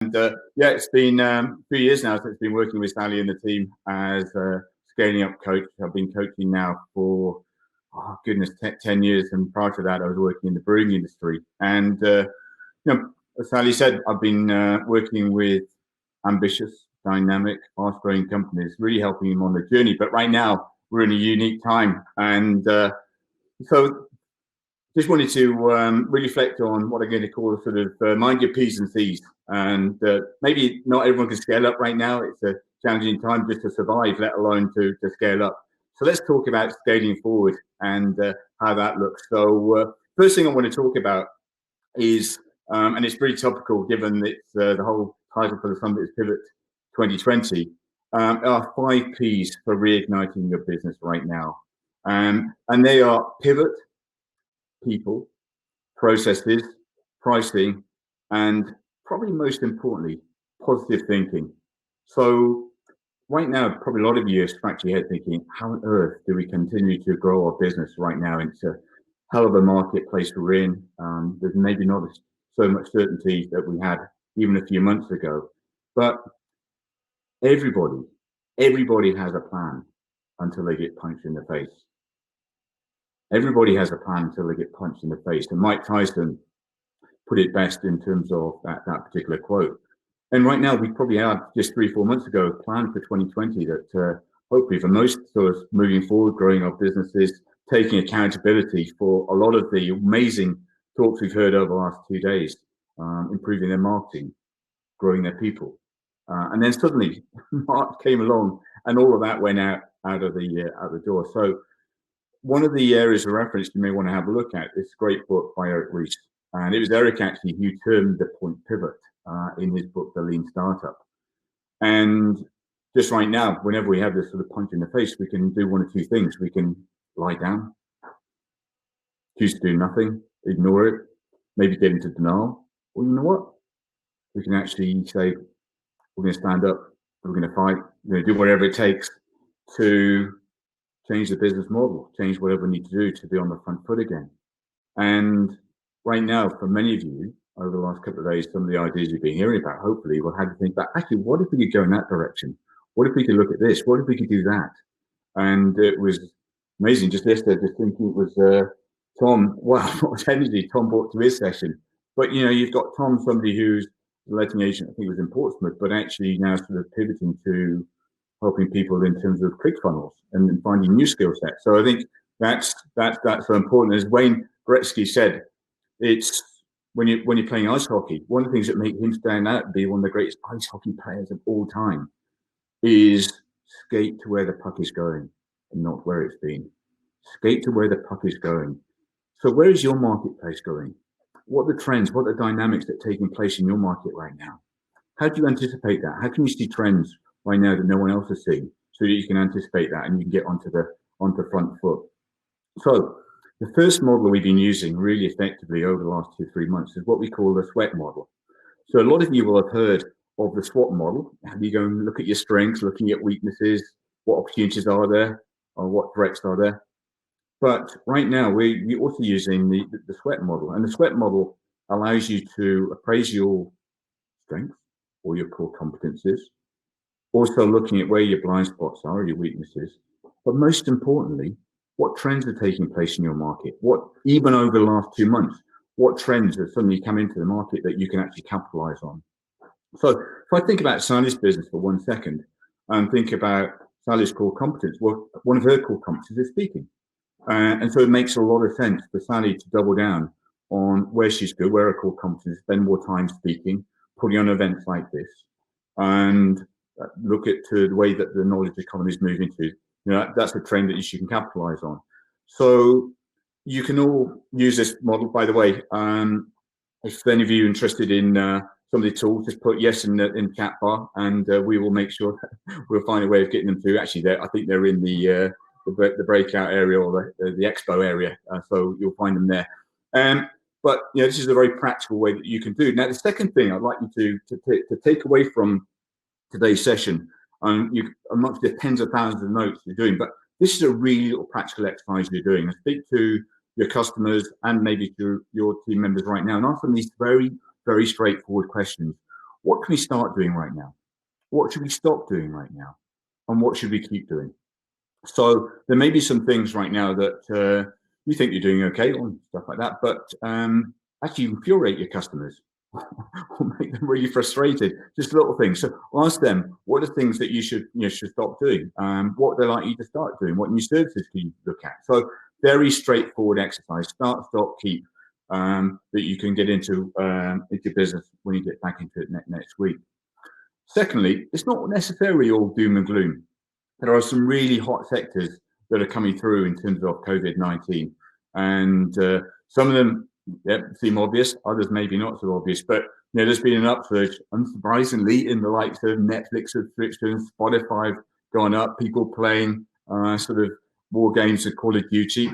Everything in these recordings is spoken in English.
And yeah, it's been a few years now since I've been working with Sally and the team as a scaling up coach. I've been coaching now for, oh goodness, 10 years. And prior to that, I was working in the brewing industry. And, as Sally said, I've been working with ambitious, dynamic, fast-growing companies, really helping them on the journey. But right now, we're in a unique time. And so just wanted to really reflect on what I'm going to call a sort of mind your P's and C's. And maybe not everyone can scale up right now. It's a challenging time just to survive, let alone to scale up. So let's talk about scaling forward and how that looks. So first thing I want to talk about is, and it's pretty topical given it's the whole title for the summit is Pivot 2020, are 5 P's for reigniting your business right now. And they are pivot, people, processes, pricing, and probably most importantly, positive thinking. So right now, probably a lot of you have scratched your head thinking, how on earth do we continue to grow our business right now? It's a hell of a marketplace we're in. There's maybe not so much certainty that we had even a few months ago, but everybody has a plan until they get punched in the face. Everybody has a plan until they get punched in the face. And Mike Tyson put it best in terms of that particular quote. And right now, we probably had just 3-4 months ago planned for 2020 that hopefully for most of us moving forward, growing our businesses, taking accountability for a lot of the amazing talks we've heard over the last 2 days, improving their marketing, growing their people. And then suddenly March came along and all of that went out of the door. So one of the areas of reference you may want to have a look at this great book by Eric Ries. And it was Eric actually who termed the point pivot in his book, The Lean Startup. And just right now, whenever we have this sort of punch in the face, we can do one of two things. We can lie down, choose to do nothing, ignore it, maybe get into denial. Or you know what? We can actually say, we're going to stand up, we're going to fight, we're going to do whatever it takes to change the business model, change whatever we need to do to be on the front foot again. And right now, for many of you, over the last couple of days, some of the ideas you've been hearing about, hopefully, will have you think back, actually, what if we could go in that direction? What if we could look at this? What if we could do that? And it was amazing just yesterday, just thinking it was Tom, wow, what was energy Tom brought to his session. But, you've got Tom, somebody who's a letting agent, I think it was in Portsmouth, but actually now sort of pivoting to helping people in terms of ClickFunnels and finding new skill sets. So I think that's so important. As Wayne Gretzky said, it's when you're playing ice hockey, one of the things that make him stand out and be one of the greatest ice hockey players of all time is skate to where the puck is going and not where it's been. Skate to where the puck is going. So where is your marketplace going? What are the trends? What are the dynamics that are taking place in your market right now? How do you anticipate that? How can you see trends right now that no one else is seeing so that you can anticipate that and you can get onto the front foot? So the first model we've been using really effectively over the last 2-3 months is what we call the SWOT model. So a lot of you will have heard of the SWOT model. You go and look at your strengths, looking at weaknesses, what opportunities are there, or what threats are there. But right now, we're also using the SWOT model. And the SWOT model allows you to appraise your strengths or your core competencies, also looking at where your blind spots are, your weaknesses. But most importantly, what trends are taking place in your market? What, even over the last 2 months, what trends have suddenly come into the market that you can actually capitalize on? So if I think about Sally's business for 1 second and think about Sally's core competence, well, one of her core competencies is speaking. And so it makes a lot of sense for Sally to double down on where she's good, where her core competence, spend more time speaking, putting on events like this, and look at the way that the knowledge economy is moving to. That's a trend that you can capitalize on. So you can all use this model, by the way. If any of you are interested in some of the tools, just put yes in the chat bar, and we will make sure that we'll find a way of getting them through. Actually, I think they're in the breakout area or the expo area, so you'll find them there. But this is a very practical way that you can do. Now, the second thing I'd like you to take away from today's session, amongst the tens of thousands of notes you're doing, but this is a real practical exercise you're doing. And speak to your customers and maybe to your team members right now and ask them these very, very straightforward questions. What can we start doing right now? What should we stop doing right now? And what should we keep doing? So there may be some things right now that you think you're doing okay or stuff like that, but actually infuriate your customers or make them really frustrated. Just little things. So ask them, what are things that you should stop doing? What they like you to start doing? What new services can you look at? So very straightforward exercise. Start, stop, keep. That you can get into business when you get back into it next week. Secondly, it's not necessarily all doom and gloom. There are some really hot sectors that are coming through in terms of COVID-19. And some of them seem obvious, others maybe not so obvious. But there's been an upsurge, unsurprisingly, in the likes of Netflix subscriptions, Spotify gone up, people playing sort of war games of Call of Duty.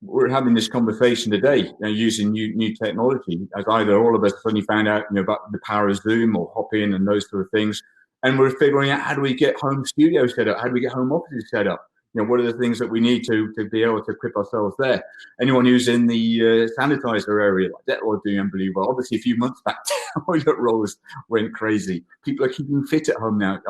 We're having this conversation today using new technology, as either all of us suddenly found out about the power of Zoom or hop in and those sort of things. And we're figuring out, how do we get home studios set up? How do we get home offices set up? What are the things that we need to be able to equip ourselves there? Anyone who's in the sanitizer area, that are doing unbelievable well. Obviously, a few months back, toilet rolls went crazy. People are keeping fit at home now.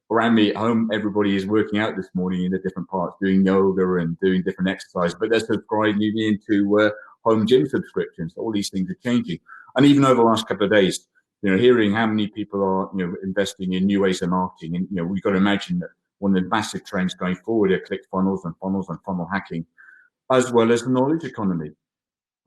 Around me at home, everybody is working out this morning in the different parts, doing yoga and doing different exercise, but they're subscribing into home gym subscriptions. All these things are changing. And even over the last couple of days, hearing how many people are, investing in new ways of marketing. And, we've got to imagine that one of the massive trends going forward are click funnels and funnel hacking, as well as the knowledge economy.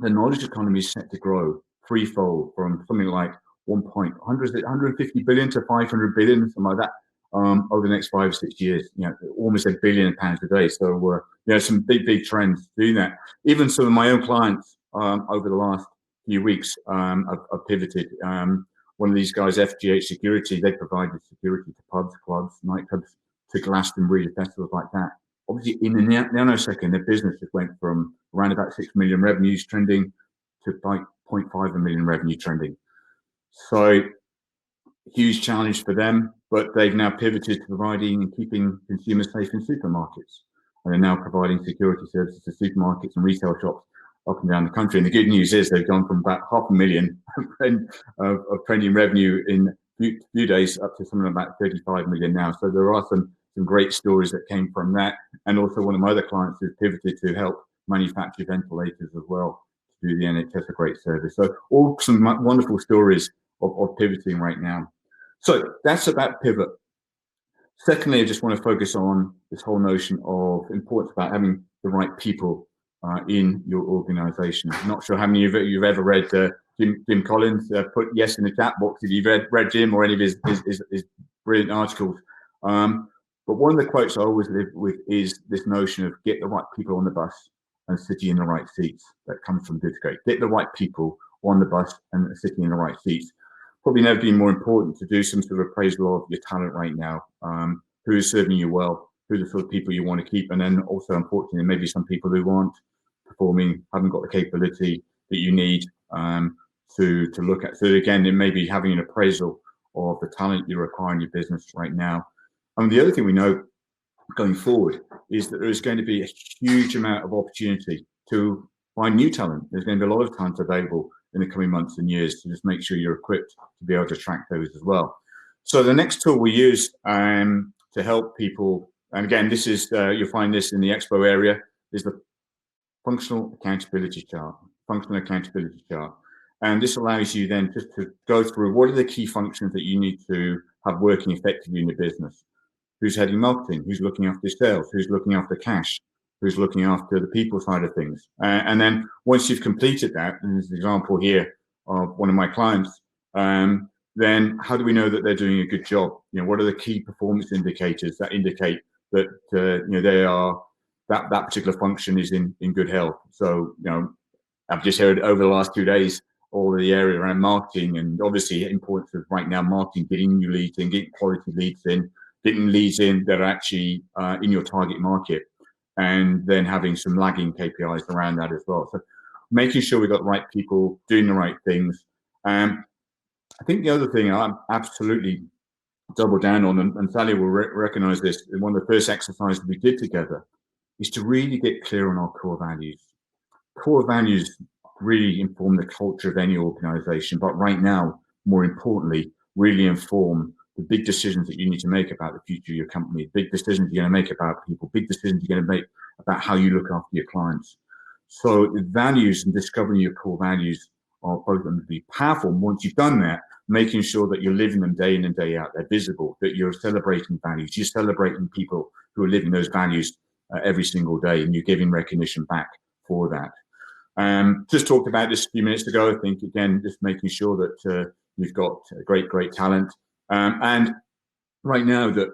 The knowledge economy is set to grow threefold from something like 150 billion to 500 billion, something like that. Over the next 5 or 6 years, almost £1 billion a day. So, some big trends doing that. Even some of my own clients over the last few weeks have pivoted. One of these guys, FGH Security, they provided security to pubs, clubs, nightclubs, to Glastonbury, festivals like that. Obviously, in a nanosecond, their business just went from around about 6 million revenues trending to like 0.5 million revenue trending. So, huge challenge for them, but they've now pivoted to providing and keeping consumers safe in supermarkets. And they're now providing security services to supermarkets and retail shops up and down the country. And the good news is they've gone from about 500,000 of trending revenue in a few days up to something about 35 million now. So there are some great stories that came from that. And also one of my other clients has pivoted to help manufacture ventilators as well, to do the NHS a great service. So all some wonderful stories of pivoting right now. So that's about pivot. Secondly, I just want to focus on this whole notion of importance about having the right people in your organization. I'm not sure how many of you've ever read Jim Collins put yes in the chat box if you've read Jim or any of his brilliant articles. But one of the quotes I always live with is this notion of get the right people on the bus and sitting in the right seats. That comes from Good to Great. Get the right people on the bus and sitting in the right seats. Probably never been more important to do some sort of appraisal of your talent right now. Who is serving you well? Who are the sort of people you want to keep? And then also, unfortunately, maybe some people who aren't performing, haven't got the capability that you need to look at. So again, it may be having an appraisal of the talent you require in your business right now. And the other thing we know going forward is that there's going to be a huge amount of opportunity to find new talent. There's going to be a lot of talent available in the coming months and years to just make sure you're equipped to be able to track those as well. So the next tool we use to help people, and again, this is, you'll find this in the expo area, is the functional accountability chart. And this allows you then just to go through what are the key functions that you need to have working effectively in your business. Who's heading marketing? Who's looking after sales? Who's looking after cash? Who's looking after the people side of things? And then once you've completed that, and there's an example here of one of my clients, then how do we know that they're doing a good job? What are the key performance indicators that indicate that they are that particular function is in good health? So I've just heard over the last 2 days all of the area around marketing, and obviously importance of right now marketing, getting new leads in, getting quality leads in, getting leads in that are actually in your target market, and then having some lagging KPIs around that as well. So making sure we've got the right people doing the right things. I think the other thing I absolutely double down on, and Sally will recognize this, in one of the first exercises we did together, is to really get clear on our core values. Core values really inform the culture of any organization, but right now, more importantly, really inform the big decisions that you need to make about the future of your company, big decisions you're going to make about people, big decisions you're going to make about how you look after your clients. So the values and discovering your core values are both going to be powerful. And once you've done that, making sure that you're living them day in and day out, they're visible, that you're celebrating values, you're celebrating people who are living those values every single day, and you're giving recognition back for that. Just talked about this a few minutes ago. I think, again, just making sure that you've got great talent. And right now that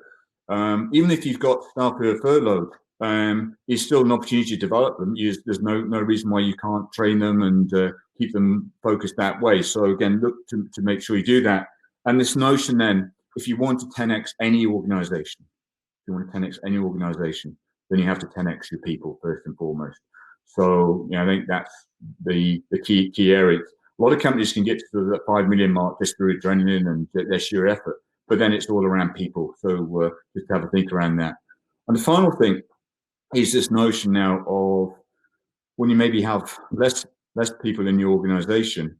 even if you've got staff who are furloughed, it's still an opportunity to develop them. There's no reason why you can't train them and keep them focused that way. So again, look to make sure you do that. And this notion then, if you want to 10x any organization, then you have to 10x your people first and foremost. So, I think that's the key area. A lot of companies can get to the 5 million mark just through adrenaline and their sheer effort, but then it's all around people. So just have a think around that. And the final thing is this notion now of when you maybe have less people in your organization,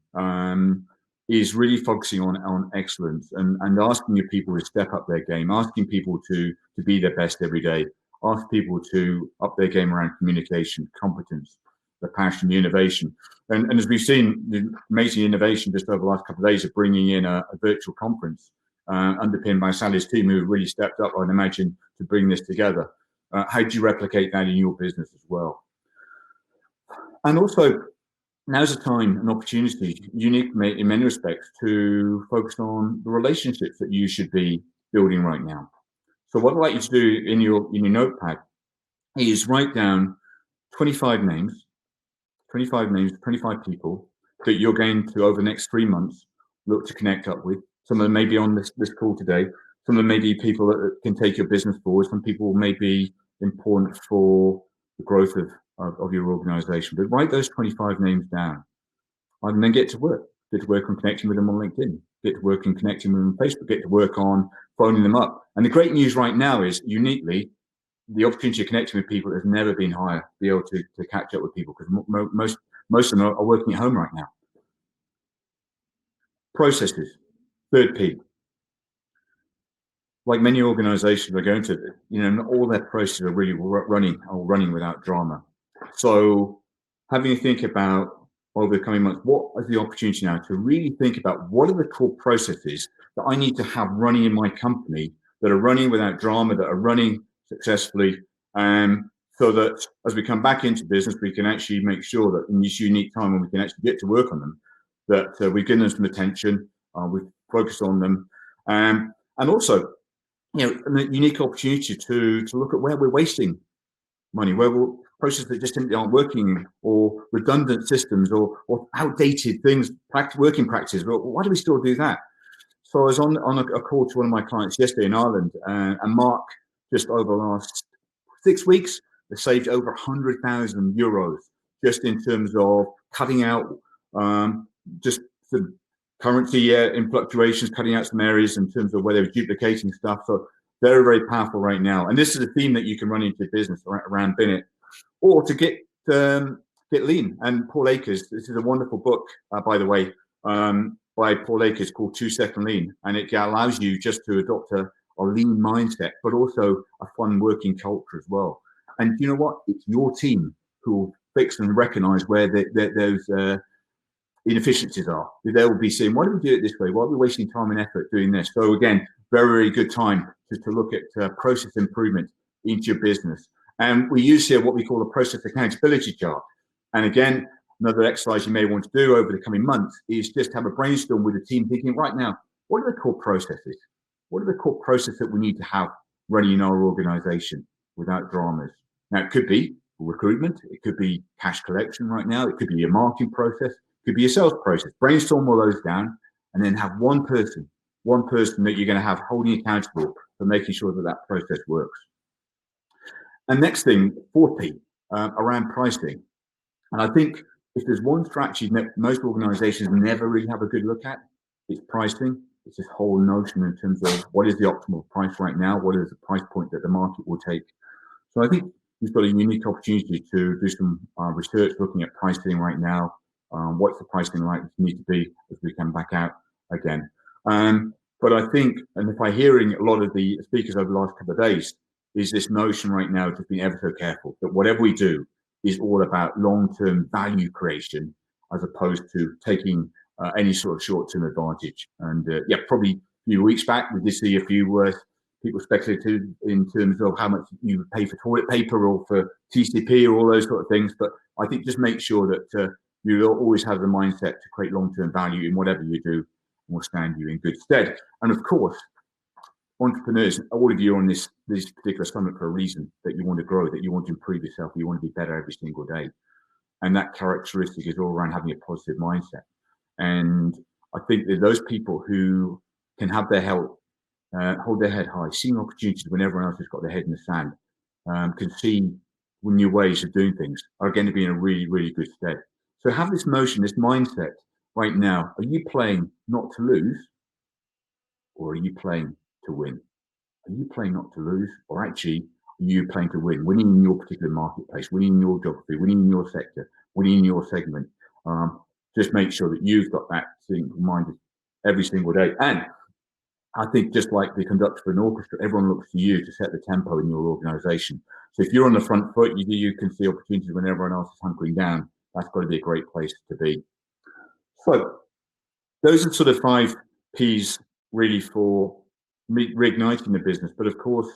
is really focusing on excellence and asking your people to step up their game, asking people to be their best every day, ask people to up their game around communication, competence, the passion, the innovation. And as we've seen, the amazing innovation just over the last couple of days of bringing in a virtual conference underpinned by Sally's team, who really stepped up, I'd imagine, to bring this together. How do you replicate that in your business as well? And also, now's a time, an opportunity, unique in many respects, to focus on the relationships that you should be building right now. So what I'd like you to do in your notepad is write down 25 names, 25 people that you're going to, over the next 3 months, look to connect up with. Some of them may be on this call today. Some of them may be people that can take your business forward. Some people may be important for the growth of your organization. But write those 25 names down and then get to work. Get to work on connecting with them on LinkedIn. Get to work on connecting with them on Facebook. Get to work on phoning them up. And the great news right now is, uniquely, the opportunity of connecting with people has never been higher. Be able to catch up with people, because most of them are working at home right now. Processes, third P. Like many organizations are going to, all their processes are really running without drama. So having to think about, over the coming months, what is the opportunity now to really think about what are the core processes that I need to have running in my company, that are running without drama, that are running successfully, so that as we come back into business, we can actually make sure that in this unique time when we can actually get to work on them, that we've given them some attention, we've focused on them, and also, a unique opportunity to look at where we're wasting money, where we're processes that just simply aren't working, or redundant systems, or outdated things, working practices. But why do we still do that? So I was on a call to one of my clients yesterday in Ireland, and Mark, just over the last 6 weeks, has saved over 100,000 euros just in terms of cutting out just the currency in fluctuations, cutting out some areas in terms of where they were duplicating stuff. So very powerful right now. And this is a theme that you can run into business around Bennett, or to get lean. And Paul Akers, this is a wonderful book, by the way, by Paul Akers, called 2 Second Lean, and it allows you just to adopt a lean mindset, but also a fun working culture as well. And you know what? It's your team who will fix and recognize where those inefficiencies are. They will be saying, why do we do it this way? Why are we wasting time and effort doing this? So again, very good time to look at process improvement into your business. And we use here what we call a process accountability chart. And again, another exercise you may want to do over the coming months is just have a brainstorm with the team, thinking right now, what are the core processes? What are the core processes that we need to have running in our organization without dramas? Now, it could be recruitment. It could be cash collection right now. It could be your marketing process. It could be your sales process. Brainstorm all those down, and then have one person that you're going to have holding accountable for making sure that process works. And next thing, 4P, around pricing. And I think if there's one strategy that most organizations never really have a good look at, it's pricing. It's this whole notion in terms of what is the optimal price right now? What is the price point that the market will take? So I think we've got a unique opportunity to do some research looking at pricing right now. What's the pricing like need to be as we come back out again? But I think, and if I'm hearing a lot of the speakers over the last couple of days, is this notion right now to be ever so careful that whatever we do is all about long-term value creation as opposed to taking any sort of short-term advantage. And yeah, probably a few weeks back, we did see a few people speculated in terms of how much you pay for toilet paper or for TCP or all those sort of things. But I think just make sure that you always have the mindset to create long-term value in whatever you do, and will stand you in good stead. And of course, entrepreneurs, all of you are on this particular summit for a reason, that you want to grow, that you want to improve yourself, you want to be better every single day. And that characteristic is all around having a positive mindset. And I think that those people who can have their health, hold their head high, seeing opportunities when everyone else has got their head in the sand, can see new ways of doing things, are going to be in a really, really good stead. So have this motion, this mindset right now. Are you playing not to lose, or are you playing to win? Are you playing not to lose, or actually are you playing to win? Winning in your particular marketplace, winning in your geography, winning in your sector, winning in your segment. Just make sure that you've got that thing reminded every single day. And I think just like the conductor of an orchestra, everyone looks to you to set the tempo in your organization. So if you're on the front foot, you can see opportunities when everyone else is hunkering down. That's got to be a great place to be. So those are sort of 5 P's really for reigniting the business. But of course,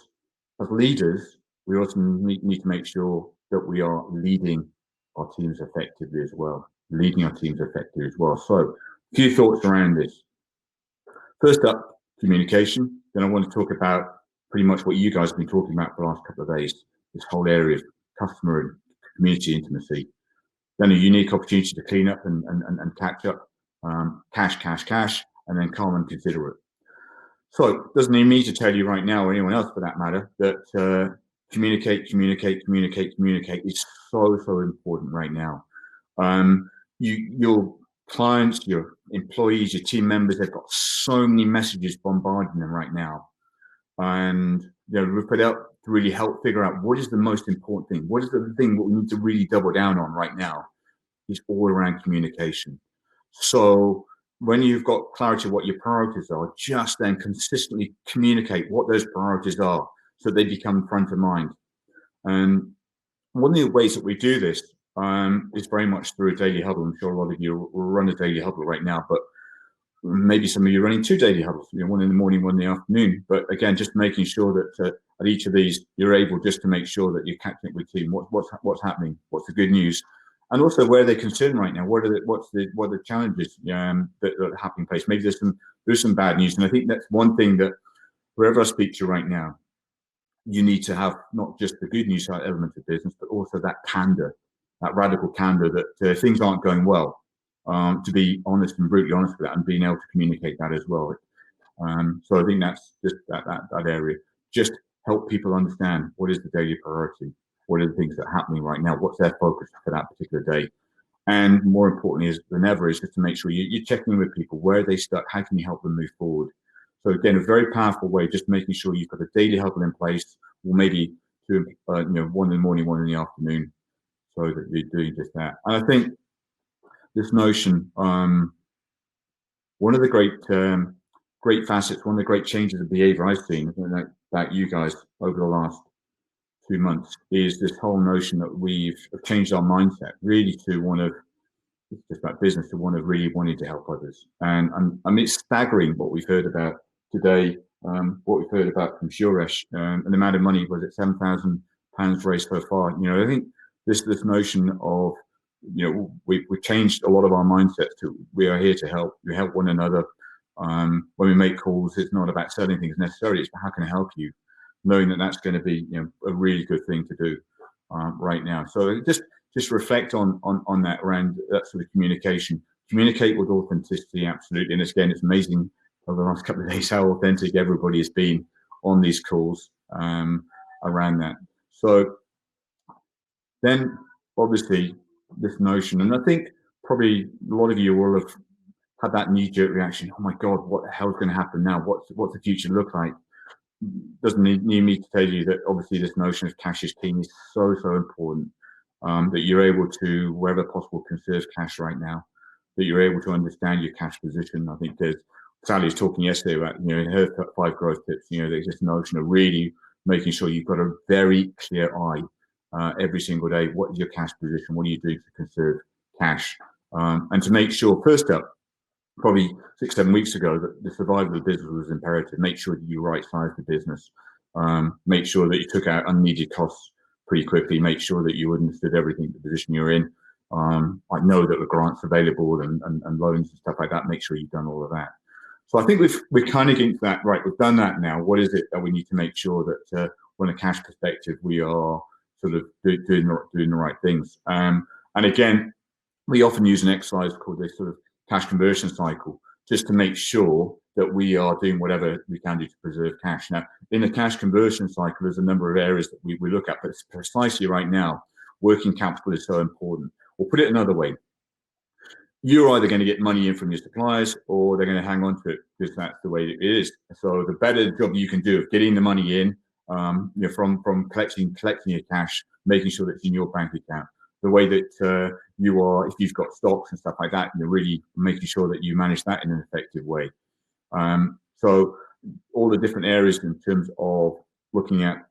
as leaders, we also need to make sure that we are leading our teams effectively as well. So a few thoughts around this. First up, communication. Then I want to talk about pretty much what you guys have been talking about for the last couple of days, this whole area of customer and community intimacy. Then a unique opportunity to clean up and catch up, cash, and then calm and considerate. So it doesn't need me to tell you right now, or anyone else for that matter, that communicate is so important right now. Your clients, your employees, your team members, they've got so many messages bombarding them right now. And we put out to really help figure out what is the most important thing. What is the thing that we need to really double down on right now? Is all around communication. So when you've got clarity of what your priorities are, just then consistently communicate what those priorities are so they become front of mind. And one of the ways that we do this is very much through a daily huddle. I'm sure a lot of you will run a daily huddle right now, but maybe some of you are running 2 daily huddles, one in the morning, one in the afternoon. But again, just making sure that at each of these, you're able just to make sure that you're catching up with the team. What's happening? What's the good news? And also, where are they concerned right now? What are the challenges that are happening place? Maybe there's some bad news, and I think that's one thing that wherever I speak to right now, you need to have not just the good news element of business, but also that candor, that radical candor that things aren't going well. To be honest and brutally honest with that, and being able to communicate that as well. So I think that's just that area. Just help people understand what is the daily priority. What are the things that are happening right now? What's their focus for that particular day? And more importantly than ever is just to make sure you're checking in with people. Where are they stuck? How can you help them move forward? So again, a very powerful way, just making sure you've got a daily huddle in place, or maybe 2, one in the morning, one in the afternoon, so that you're doing just that. And I think this notion, one of the great facets, one of the great changes of behavior I've seen about you guys over the last 2 months is this whole notion that we've changed our mindset really to one of, it's just about business, to one of really wanting to help others. And I mean, it's staggering what we've heard about today, what we've heard about from Suresh, and the amount of money, was it £7,000 raised so far? I think this notion of, we've changed a lot of our mindsets to, we are here to help. We help one another. When we make calls, it's not about selling things necessarily. It's how can I help you? Knowing that that's going to be a really good thing to do right now. So just reflect on that, around that sort of communication. Communicate with authenticity, absolutely. And again, it's amazing over the last couple of days how authentic everybody has been on these calls around that. So then obviously this notion, and I think probably a lot of you will have had that knee-jerk reaction. Oh my God, what the hell's going to happen now? What's the future look like? Doesn't need me to tell you that obviously this notion of cash is king is so important, that you're able to, wherever possible, conserve cash right now, that you're able to understand your cash position. I think there's Sally was talking yesterday about, in her 5 growth tips, there's this notion of really making sure you've got a very clear eye every single day. What is your cash position? What do you do to conserve cash? And to make sure, first up, probably 6-7 weeks ago, that the survival of the business was imperative. Make sure that you right-size the business. Make sure that you took out unneeded costs pretty quickly. Make sure that you understood everything, the position you're in. I know that the grants available and loans and stuff like that. Make sure you've done all of that. So I think we're kind of getting to that. Right, we've done that now. What is it that we need to make sure that from a cash perspective, we are sort of doing the right things? And again, we often use an exercise called this sort of cash conversion cycle, just to make sure that we are doing whatever we can do to preserve cash. Now, in the cash conversion cycle, there's a number of areas that we look at, but it's precisely right now, working capital is so important. We'll put it another way. You're either going to get money in from your suppliers, or they're going to hang on to it, because that's the way it is. So the better job you can do of getting the money in, from collecting your cash, making sure that it's in your bank account, the way that you are, if you've got stocks and stuff like that, really making sure that you manage that in an effective way. So all the different areas in terms of looking at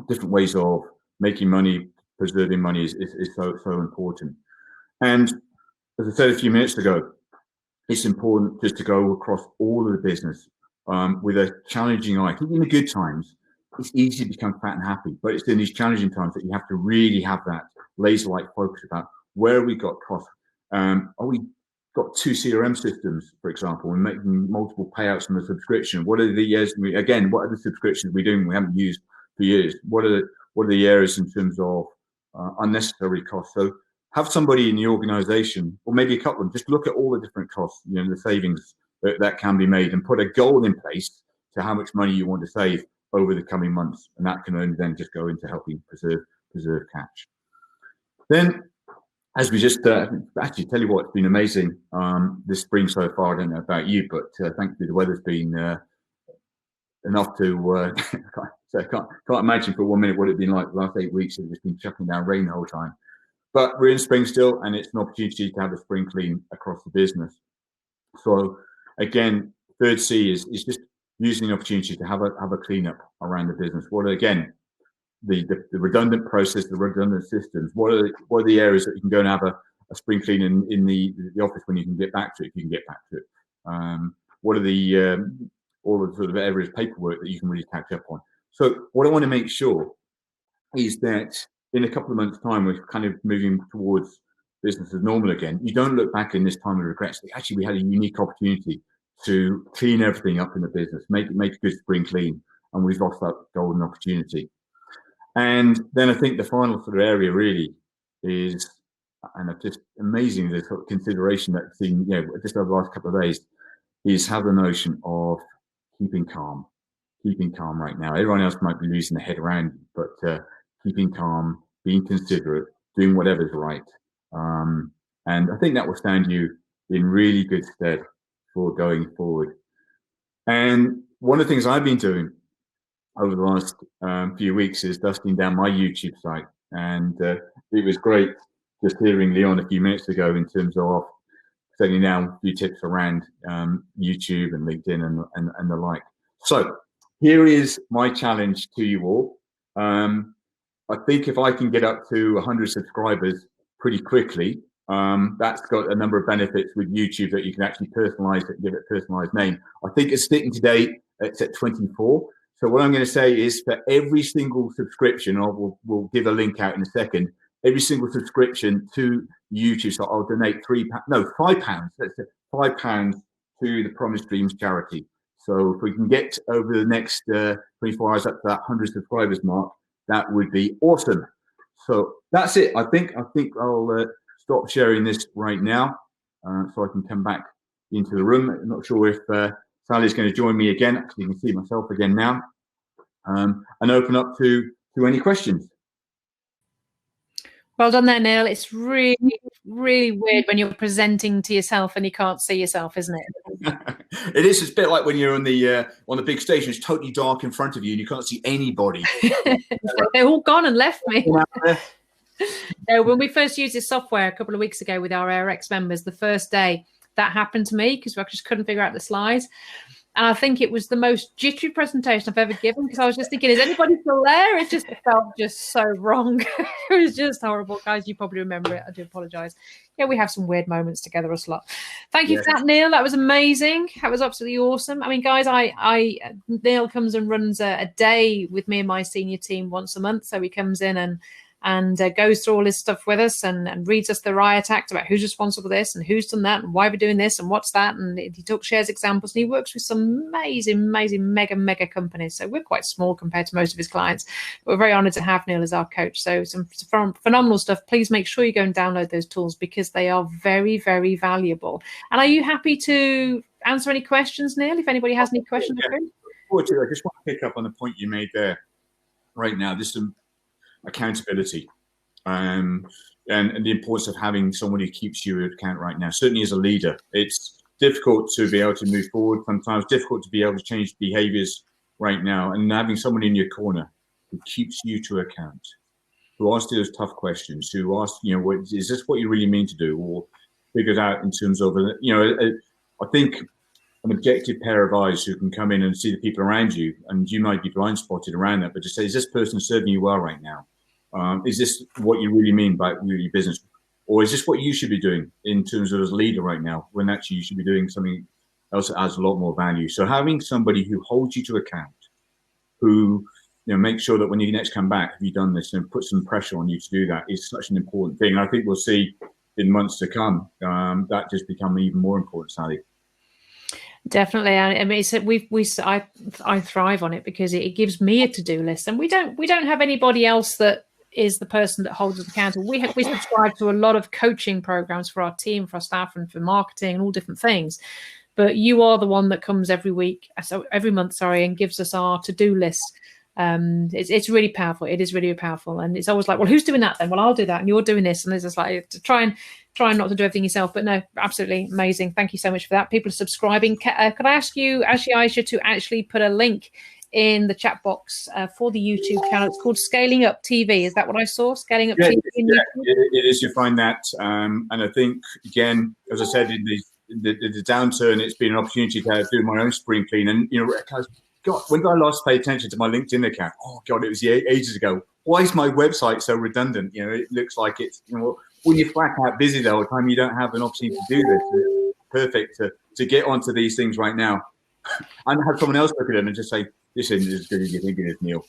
different ways of making money, preserving money is so important. And as I said a few minutes ago, it's important just to go across all of the business with a challenging eye. I think in the good times, it's easy to become fat and happy, but it's in these challenging times that you have to really have that laser-like focus about where we got costs. Are we got 2 CRM systems, for example, and making multiple payouts on the subscription? What are the years? Again, what are the subscriptions we're doing we haven't used for years? What are the areas in terms of unnecessary costs? So have somebody in the organization, or maybe a couple of them, just look at all the different costs, the savings that can be made, and put a goal in place to how much money you want to save over the coming months. And that can only then just go into helping preserve cash. Then, as we just actually tell you what, it's been amazing this spring so far. I don't know about you, but thankfully the weather's been enough to I can't imagine for 1 minute what it'd been like the last 8 weeks. It's just been chucking down rain the whole time. But we're in spring still, and it's an opportunity to have a spring clean across the business. So again, third C is just using the opportunity to have a cleanup around the business. What again, the redundant process, the redundant systems. What are the areas that you can go and have a spring clean in the office when you can get back to it? If you can get back to it. What are the all the sort of areas of paperwork that you can really catch up on? So what I want to make sure is that in a couple of months' time, we're kind of moving towards business as normal again. You don't look back in this time of regrets. Actually, we had a unique opportunity to clean everything up in the business, make a good spring clean, and we've lost that golden opportunity. And then I think the final sort of area really is, and it's just amazing the sort of consideration that's seen, just over the last couple of days, is have the notion of keeping calm right now. Everyone else might be losing their head around, but keeping calm, being considerate, doing whatever's right. And I think that will stand you in really good stead for going forward. And one of the things I've been doing over the last few weeks is dusting down my YouTube site. And it was great just hearing Leon a few minutes ago in terms of setting down a few tips around YouTube and LinkedIn and the like. So here is my challenge to you all. I think if I can get up to 100 subscribers pretty quickly, that's got a number of benefits with YouTube that you can actually personalize it, give it a personalized name. I think it's sticking today, it's at 24. So what I'm going to say is for every single subscription, we'll give a link out in a second, every single subscription to YouTube, so I'll donate £5. That's £5 to the Promised Dreams charity. So if we can get over the next 24 hours up to that 100 subscribers mark, that would be awesome. So that's it. I think I'll stop sharing this right now, so I can come back into the room. I'm not sure if Sally's going to join me again. Actually, you can see myself again now, and open up to any questions. Well done there, Neale. It's really, really weird when you're presenting to yourself and you can't see yourself, isn't it? It is. It's a bit like when you're on the big stage, it's totally dark in front of you and you can't see anybody. They're all gone and left me. No, when we first used this software a couple of weeks ago with our AirX members, the first day, that happened to me because I just couldn't figure out the slides. And I think it was the most jittery presentation I've ever given because I was just thinking, is anybody still there? It just felt just so wrong. It was just horrible. Guys, you probably remember it. I do apologize. Yeah, we have some weird moments together a lot. Thank you for that, Neale. That was amazing. That was absolutely awesome. I mean, guys, Neale comes and runs a day with me and my senior team once a month. So he comes in and goes through all this stuff with us and reads us the riot act about who's responsible for this and who's done that and why we're doing this and what's that. And he shares examples, and he works with some amazing, mega companies. So we're quite small compared to most of his clients. We're very honored to have Neale as our coach. So some phenomenal stuff. Please make sure you go and download those tools because they are very, very valuable. And are you happy to answer any questions, Neale, if anybody has any questions? Yeah. I just want to pick up on the point you made there right now. There's some accountability and the importance of having someone who keeps you at account right now. Certainly as a leader, it's difficult to be able to move forward, sometimes difficult to be able to change behaviors right now, and having someone in your corner who keeps you to account, who asks those tough questions, who asks, is this what you really mean to do, or figures out in terms of, I think an objective pair of eyes who can come in and see the people around you, and you might be blind spotted around that, but to say, is this person serving you well right now? Is this what you really mean by your business? Or is this what you should be doing in terms of as a leader right now, when actually you should be doing something else that adds a lot more value? So having somebody who holds you to account, who makes sure that when you next come back, have you done this, and put some pressure on you to do that, is such an important thing. I think we'll see in months to come that just become even more important, Sally. Definitely. I mean, I thrive on it because it gives me a to-do list, and we don't have anybody else that is the person that holds us accountable. We subscribe to a lot of coaching programs for our team, for our staff, and for marketing and all different things. But you are the one that comes every month, and gives us our to-do list. It's really powerful. It is really powerful, and it's always like, well, who's doing that then? Well, I'll do that, and you're doing this, and it's just like to try not to do everything yourself. But no, absolutely amazing. Thank you so much for that. People are subscribing. Could I ask you, actually, Aisha, to actually put a link in the chat box for the YouTube channel? It's called Scaling Up TV. Is that what I saw? Scaling Up TV. It is. You find that, and I think again, as I said, in the downturn, it's been an opportunity to do my own spring clean. And God, when did I last pay attention to my LinkedIn account? Oh God, it was ages ago. Why is my website so redundant? It looks like it's when you're flat out busy the whole time, you don't have an opportunity to do this. It's perfect to get onto these things right now and have someone else look at them and just say, this isn't as good as you think it is, Neale.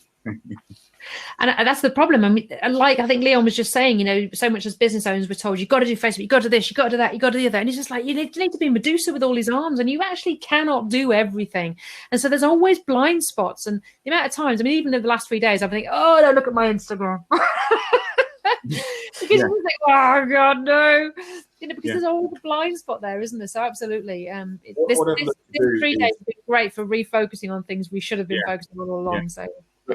And that's the problem. I mean, like I think Leon was just saying, so much as business owners, we're told you've got to do Facebook, you've got to do this, you've got to do that, you've got to do that. And it's just like, you need to be Medusa with all his arms, and you actually cannot do everything. And so there's always blind spots. And the amount of times, I mean, even in the last 3 days, I've been thinking, oh, no, look at my Instagram. Because you think, oh God, no. Because there's always a blind spot there, isn't there? So absolutely. This 3 days has been great for refocusing on things we should have been focusing on all along. Yeah.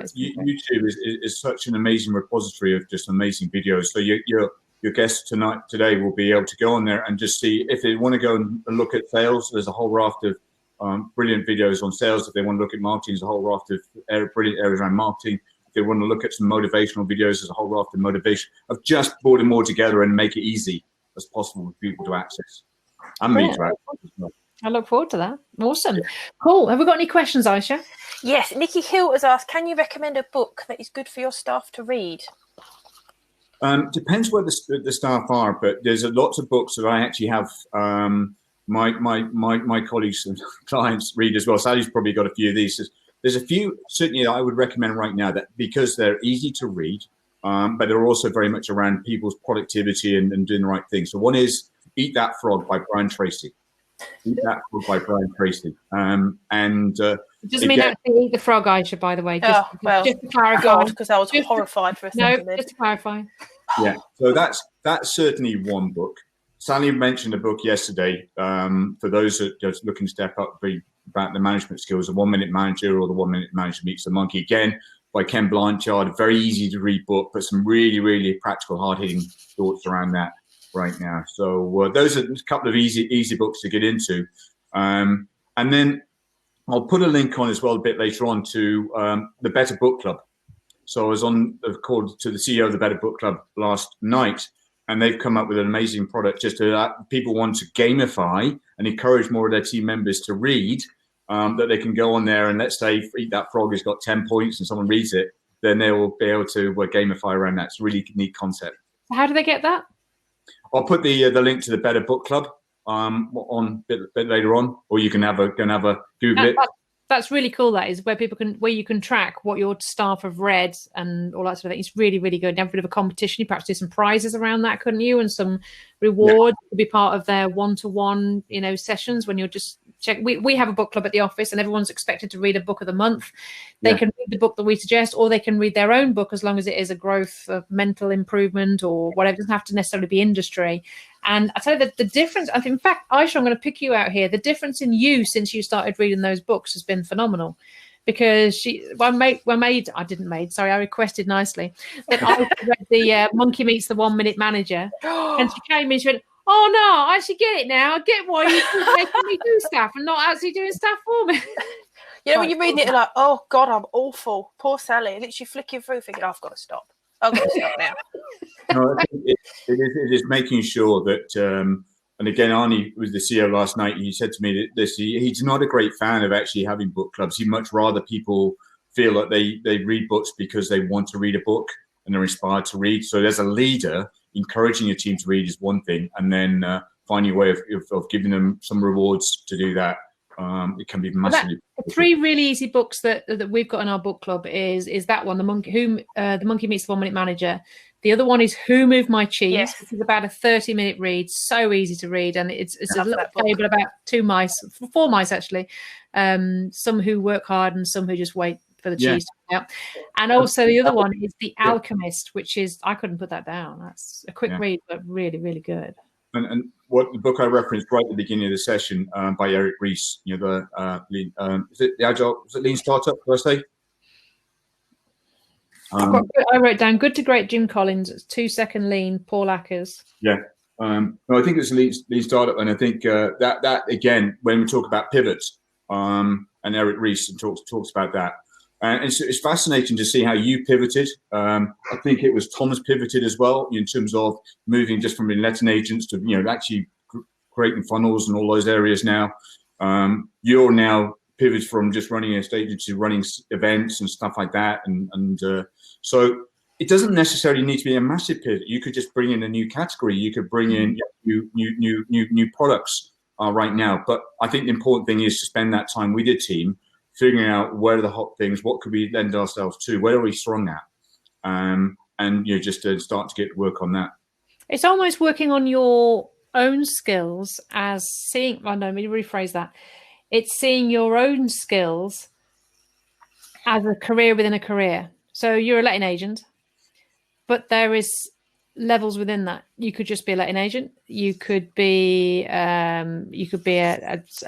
So YouTube is such an amazing repository of just amazing videos. So your guests today will be able to go on there and just see, if they want to go and look at sales, there's a whole raft of brilliant videos on sales. If they want to look at marketing, there's a whole raft of brilliant areas around marketing. If they want to look at some motivational videos, there's a whole raft of motivation. I've just brought them all together and make it easy as possible for people to access. And me to access as well. I look forward to that. Awesome. Yeah. Cool. Have we got any questions, Aisha? Yes. Nikki Hill has asked, can you recommend a book that is good for your staff to read? Depends where the staff are, but there's lots of books that I actually have my colleagues and clients read as well. Sally's probably got a few of these. There's a few certainly that I would recommend right now, that because they're easy to read, but they're also very much around people's productivity and doing the right thing. So one is Eat That Frog by Brian Tracy. Eat That Frog by Brian Tracy. It doesn't mean actually eat the frog, Aisha, by the way. Just to clarify. Because I was horrified for a second. No, just to clarify. Yeah, so that's certainly one book. Sally mentioned a book yesterday for those that are just looking to step up about the management skills, The 1 Minute Manager, or The 1 Minute Manager Meets the Monkey, again, by Ken Blanchard. A very easy to read book, but some really, really practical, hard-hitting thoughts around that right now. So those are a couple of easy books to get into. And then I'll put a link on as well a bit later on to the Better Book Club. So I was on the call to the CEO of the Better Book Club last night, and they've come up with an amazing product just to people want to gamify and encourage more of their team members to read, that they can go on there and, let's say Eat That Frog has got 10 points and someone reads it, then they will be able to gamify around that. It's a really neat concept. How do they get that? I'll put the link to the Better Book Club on bit later on, or you can have a Google it. That's really cool. That is where you can track what your staff have read and all that sort of thing. It's really, really good. You have a bit of a competition. You perhaps do some prizes around that, couldn't you? And some rewards to be part of their one-to-one, sessions when you're just check. We have a book club at the office, and everyone's expected to read a book of the month. They can read the book that we suggest, or they can read their own book as long as it is a growth of mental improvement or whatever. It doesn't have to necessarily be industry. And I tell you that the difference, I think, in fact, Aisha, I'm going to pick you out here. The difference in you since you started reading those books has been phenomenal. Because I requested nicely that I read the Monkey Meets the 1 Minute Manager. And she came in and she went, "Oh no, I actually get it now. I get why you keep making me do stuff and not actually doing stuff for me." When you're reading it, you're like, "Oh God, I'm awful. Poor Sally." Literally flicking through, thinking, "I've got to stop. I've got to stop now." No, I think it is making sure that, and again, Arnie was the CEO last night. He said to me that he's not a great fan of actually having book clubs. He'd much rather people feel that they read books because they want to read a book and they're inspired to read. So as a leader, encouraging your team to read is one thing, and then finding a way of giving them some rewards to do that. It can be massively. Three really easy books that we've got in our book club is that one, the Monkey Meets the 1 Minute Manager. The other one is Who Moved My Cheese, which is about a 30-minute read. So easy to read, and it's a little table about 4 mice actually. Some who work hard and some who just wait for the cheese to come out. And also the other one is The Alchemist, which is, I couldn't put that down. That's a quick read, but really, really good. And what the book I referenced right at the beginning of the session by Eric Ries, is it the Agile? Was it Lean Startup? Did I say? I wrote down Good to Great, Jim Collins, 2 Second Lean, Paul Ackers. Yeah. No, I think it's Lean Startup, and I think that again, when we talk about pivots, and Eric Ries talks about that, and it's fascinating to see how you pivoted. I think it was Thomas pivoted as well in terms of moving just from being letting agents to actually creating funnels and all those areas now. You're now pivoted from just running a stage to running events and stuff like that, and so it doesn't necessarily need to be a massive pivot. You could just bring in a new category. You could bring in new products right now. But I think the important thing is to spend that time with your team, figuring out where are the hot things, what could we lend ourselves to, where are we strong at, and just to start to get work on that. It's almost working on your own skills as seeing. I know, let me rephrase that. It's seeing your own skills as a career within a career. So you're a letting agent, but there is levels within that. You could just be a letting agent. You could be a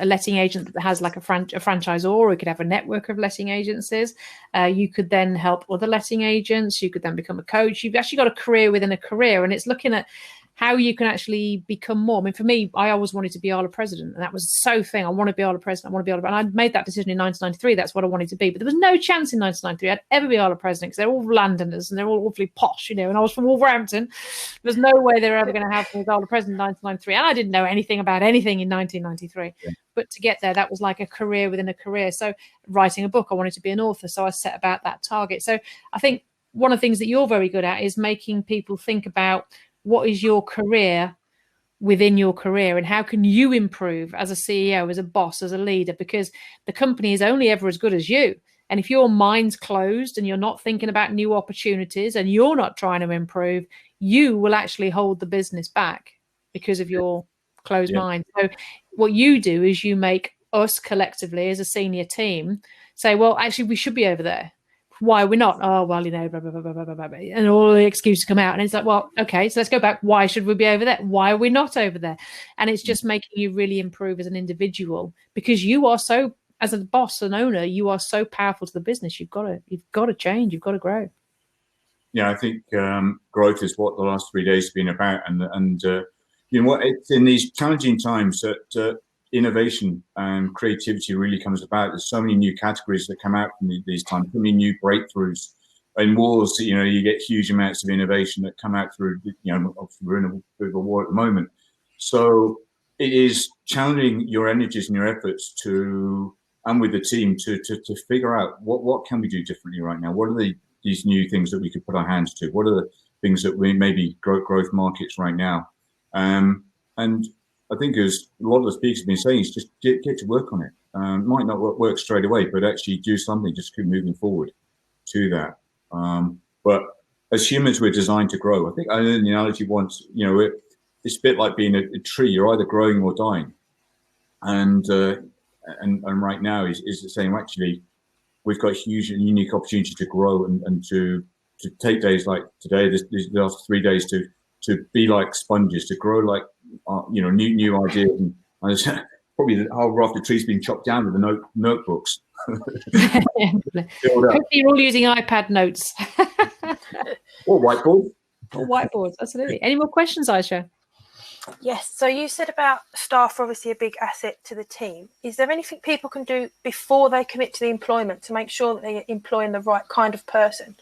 letting agent that has like a franchisor, or you could have a network of letting agencies. You could then help other letting agents. You could then become a coach. You've actually got a career within a career, and it's looking at how you can actually become more. I mean, for me, I always wanted to be Isle of President, and that was so thing. I want to be Isle of President. And I made that decision in 1993. That's what I wanted to be. But there was no chance in 1993 I'd ever be Isle of President, because they're all Londoners and they're all awfully posh, and I was from Wolverhampton. There's no way they were ever going to have me as Isle of President in 1993. And I didn't know anything about anything in 1993. Yeah. But to get there, that was like a career within a career. So writing a book, I wanted to be an author. So I set about that target. So I think one of the things that you're very good at is making people think about what is your career within your career, and how can you improve as a CEO, as a boss, as a leader, because the company is only ever as good as you. And if your mind's closed and you're not thinking about new opportunities and you're not trying to improve, you will actually hold the business back because of your closed mind. So what you do is you make us collectively as a senior team say, well, actually, we should be over there. Why are we not? Oh, well, blah, blah, blah, blah, blah, blah, blah. And all the excuses come out. And it's like, well, okay, so let's go back. Why should we be over there? Why are we not over there? And it's just making you really improve as an individual, because you are so, as a boss and owner, you are so powerful to the business. You've got to change. You've got to grow. Yeah, I think growth is what the last 3 days have been about. And you know what? It's in these challenging times that innovation and creativity really comes about. There's so many new categories that come out from these times, so many new breakthroughs. in wars, you get huge amounts of innovation that come out through, obviously we're in a bit of a war at the moment. So it is challenging your energies and your efforts and with the team to figure out what can we do differently right now? What are these new things that we could put our hands to? What are the things that we maybe growth markets right now? And I think, as a lot of the speakers have been saying, is just get to work on it. Might not work straight away, but actually do something, just keep moving forward to that. But as humans, we're designed to grow. I think I learned the analogy once, it's a bit like being a tree. You're either growing or dying. And right now is saying, actually, we've got a huge and unique opportunity to grow and to take days like today, these last 3 days, to be like sponges, to grow like, new ideas. And probably the whole raft of trees being chopped down with the notebooks. Hopefully you're all using iPad notes. Or whiteboards. Or whiteboards, absolutely. Any more questions, Aisha? Yes. So you said about staff are obviously a big asset to the team. Is there anything people can do before they commit to the employment to make sure that they're employing the right kind of person?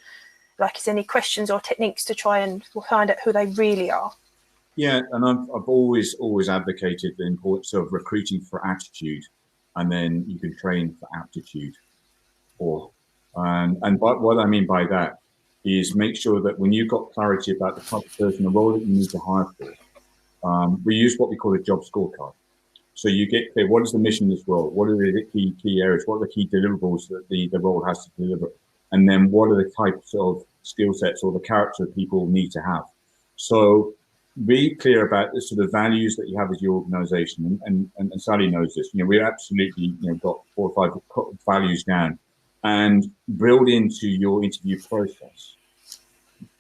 Like, is there any questions or techniques to try and find out who they really are? Yeah, and I've always advocated the importance of recruiting for attitude, and then you can train for aptitude. And what I mean by that is make sure that when you've got clarity about the type of person, the role that you need to hire for, we use what we call a job scorecard. So you get clear, what is the mission of this role? What are the key areas? What are the key deliverables that the role has to deliver? And then what are the types of skill sets or the character people need to have? So be clear about the sort of values that you have as your organization. And Sally knows this. We absolutely got 4 or 5 values down, and build into your interview process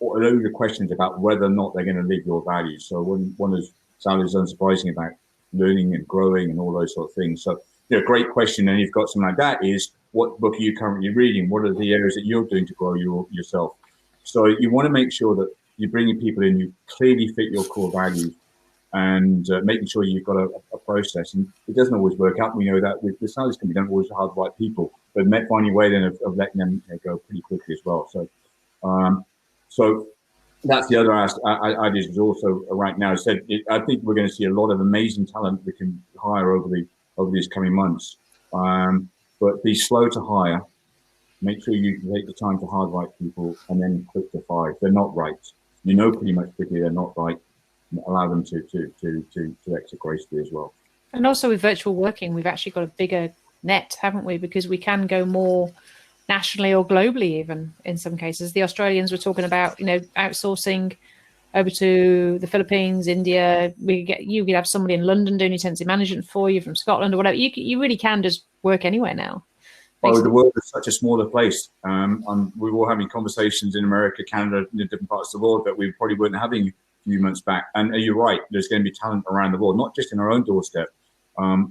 a load of questions about whether or not they're going to live your values. So one of Sally's unsurprising about learning and growing and all those sort of things. So, great question. And you've got something like that is, what book are you currently reading? What are the areas that you're doing to grow yourself? So you want to make sure that you're bringing people in who clearly fit your core values, and making sure you've got a process. And it doesn't always work out. We know that with the Sally's company, don't always hire the right people, but finding a way then of letting them go pretty quickly as well. So that's the other ideas is also right now. I think we're going to see a lot of amazing talent we can hire over these coming months. But be slow to hire. Make sure you take the time to hire the right people, and then quick to fire. If they're not right, pretty much quickly they're not right. Allow them to exit gracefully as well. And also with virtual working, we've actually got a bigger net, haven't we? Because we can go more nationally or globally, even in some cases. The Australians were talking about, outsourcing over to the Philippines, India. You could have somebody in London doing utility management for you from Scotland or whatever. You really can just work anywhere now. Oh, the world is such a smaller place. We were having conversations in America, Canada, in different parts of the world that we probably weren't having a few months back. And you're right, there's going to be talent around the world, not just in our own doorstep.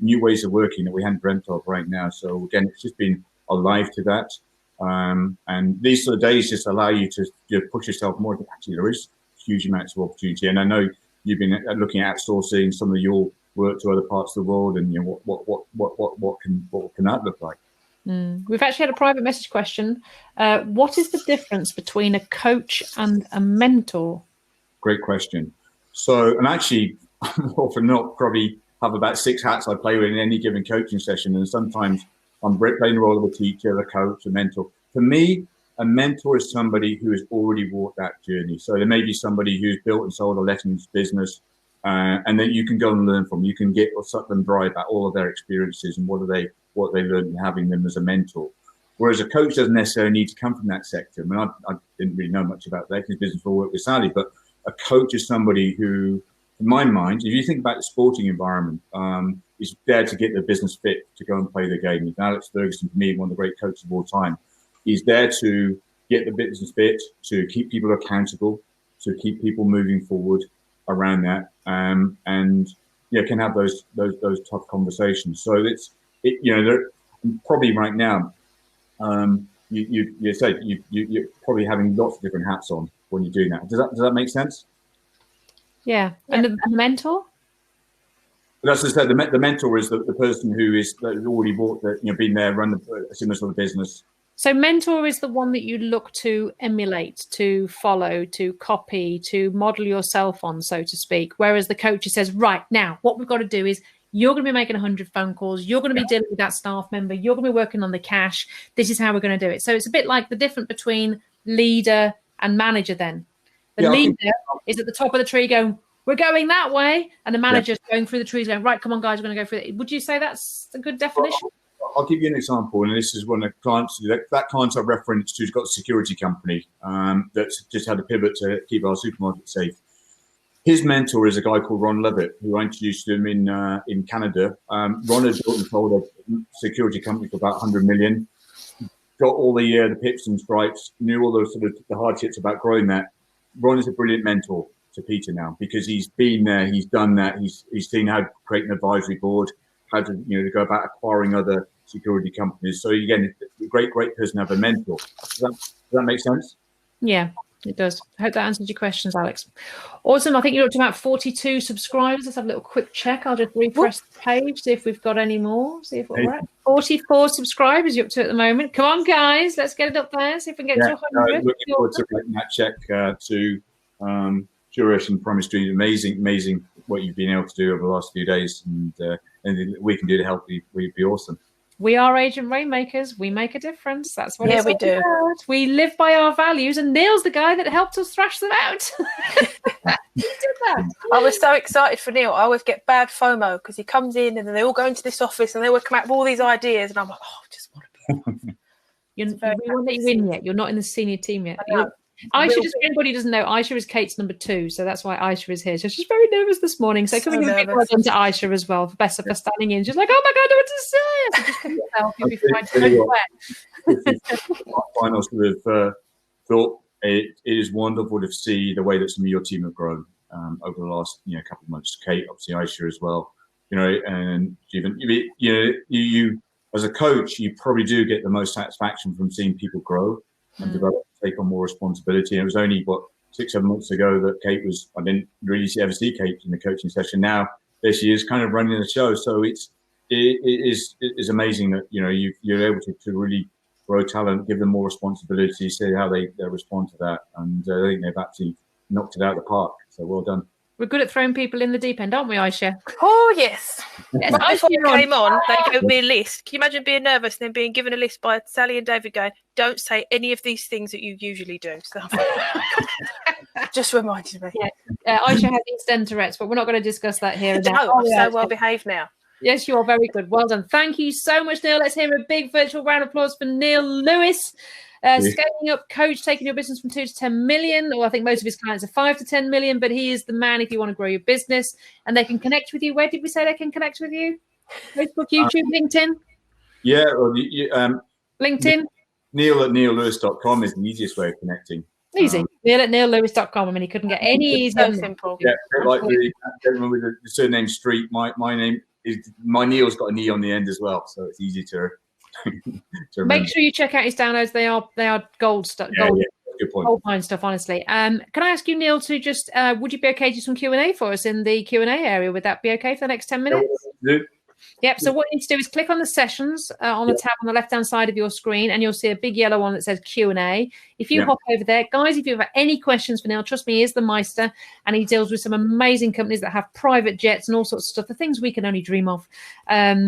New ways of working that we hadn't dreamt of right now. So again, it's just been alive to that. And these sort of days just allow you to push yourself more. Actually, there is huge amounts of opportunity. And I know you've been looking at outsourcing some of your work to other parts of the world, and what can that look like? We've actually had a private message question. What is the difference between a coach and a mentor? Great question. So, and actually, I'm often not probably have about 6 hats I play with in any given coaching session. And sometimes I'm playing the role of a teacher, a coach, a mentor. For me, a mentor is somebody who has already walked that journey. So there may be somebody who's built and sold a lettings business, and then you can go and learn from. You can get or suck them dry about all of their experiences and what they learned in having them as a mentor. Whereas a coach doesn't necessarily need to come from that sector. I mean, I didn't really know much about the lettings business before I worked with Sally, but a coach is somebody who, in my mind, if you think about the sporting environment, is there to get the business fit to go and play the game. And Alex Ferguson, for me, one of the great coaches of all time, is there to get the business fit, to keep people accountable, to keep people moving forward around that, and can have those tough conversations. So they're probably right now, you're probably having lots of different hats on when you're doing that. Does that make sense? Yeah. And the mentor? But as I said, the mentor is the person who is already been there, run a similar sort of business, So mentor is the one that you look to emulate, to follow, to copy, to model yourself on, so to speak. Whereas the coach says, right, now what we've got to do is you're going to be making 100 phone calls. You're going to be dealing with that staff member. You're going to be working on the cash. This is how we're going to do it. So it's a bit like the difference between leader and manager then. The leader is at the top of the tree going, we're going that way. And the manager's going through the trees going, right, come on, guys, we're going to go through it. Would you say that's a good definition? I'll give you an example, and this is one of the clients that client I referenced who's got a security company that's just had a pivot to keep our supermarket safe. His mentor is a guy called Ron Levitt, who I introduced to him in Canada. Ron had built and sold a security company for about 100 million. Got all the pips and stripes, knew all the sort of the hardships about growing that. Ron is a brilliant mentor to Peter now because he's been there, he's done that, he's seen how to create an advisory board, how to to go about acquiring other security companies. So again, a great person to have a mentor. Does that make sense? Yeah, it does. I hope that answers your questions, Alex. Awesome. I think you're up to about 42 subscribers. Let's have a little quick check. I'll just refresh the page, see if we've got any more. See if we're at 44 subscribers you're up to at the moment. Come on, guys. Let's get it up there. See if we can get to 100. Looking forward to writing that check to Jurish and Promise Street. Amazing what you've been able to do over the last few days, and anything that we can do to help you would be awesome. We are Agent Rainmakers. We make a difference. That's what it's we do. About. We live by our values, and Neil's the guy that helped us thrash them out. He did that. I was so excited for Neil. I always get bad FOMO because he comes in and then they all go into this office and they all come out with all these ideas, and I'm like, I just want to be. We won't let you in yet. You're not in the senior team yet. Aisha, just for anybody who doesn't know, Aisha is Kate's number 2, so that's why Aisha is here. So she's very nervous this morning. So can we give a big well done to Aisha as well for best of her standing in? She's like, oh my God, I know what to say. So just come yourself, you'll be fine. This is my final sort of thought. It is wonderful to see the way that some of your team have grown over the last couple of months. Kate, obviously Aisha as well. And even you as a coach, you probably do get the most satisfaction from seeing people grow and develop, take on more responsibility. And it was only 6-7 months ago that Kate was. I didn't really ever see Kate in the coaching session. Now there she is, kind of running the show. So it is amazing that you're able to really grow talent, give them more responsibility, see how they respond to that, and I think they've actually knocked it out of the park. So well done. We're good at throwing people in the deep end, aren't we, Aisha? Oh, yes. Right before you came on, they gave me a list. Can you imagine being nervous and then being given a list by Sally and David going, don't say any of these things that you usually do. So just reminded me. Yeah. Aisha has East Tourette's, but we're not going to discuss that here. No, I'm so well behaved now. Yes, you are very good. Well done. Thank you so much, Neil. Let's hear a big virtual round of applause for Neale Lewis. Scaling up coach, taking your business from 2 to 10 million. Well, I think most of his clients are 5 to 10 million, but he is the man if you want to grow your business. And they can connect with you. Where did we say they can connect with you? Facebook, YouTube, LinkedIn? Yeah. LinkedIn? Neil at neillewis.com is the easiest way of connecting. Easy. Neil at neillewis.com. I mean, he couldn't get any easier. So simple. Yeah, like the gentleman with the surname Street. My name is Neil's got an E on the end as well, so it's easy to make sure you check out his downloads. They are gold stuff. Yeah, good point. Gold mine stuff, honestly. Can I ask you, Neil, to just would you be okay to do some Q&A for us in the Q&A area? Would that be okay for the next 10 minutes? Yep. So what you need to do is click on the sessions on the tab on the left-hand side of your screen, and you'll see a big yellow one that says Q&A. If you hop over there, guys, if you have any questions for Neil, trust me, he is the Meister, and he deals with some amazing companies that have private jets and all sorts of stuff, the things we can only dream of.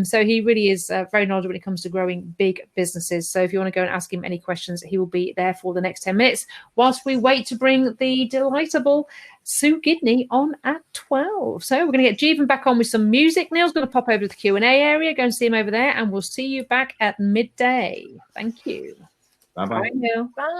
So he really is very knowledgeable when it comes to growing big businesses. So if you want to go and ask him any questions, he will be there for the next 10 minutes whilst we wait to bring the delightable Sue Gidney on at 12. So we're going to get Jeevan back on with some music. Neil's going to pop over to the Q&A area. Go and see him over there, and we'll see you back at midday. Thank you. Bye-bye. Bye, Neil. Bye.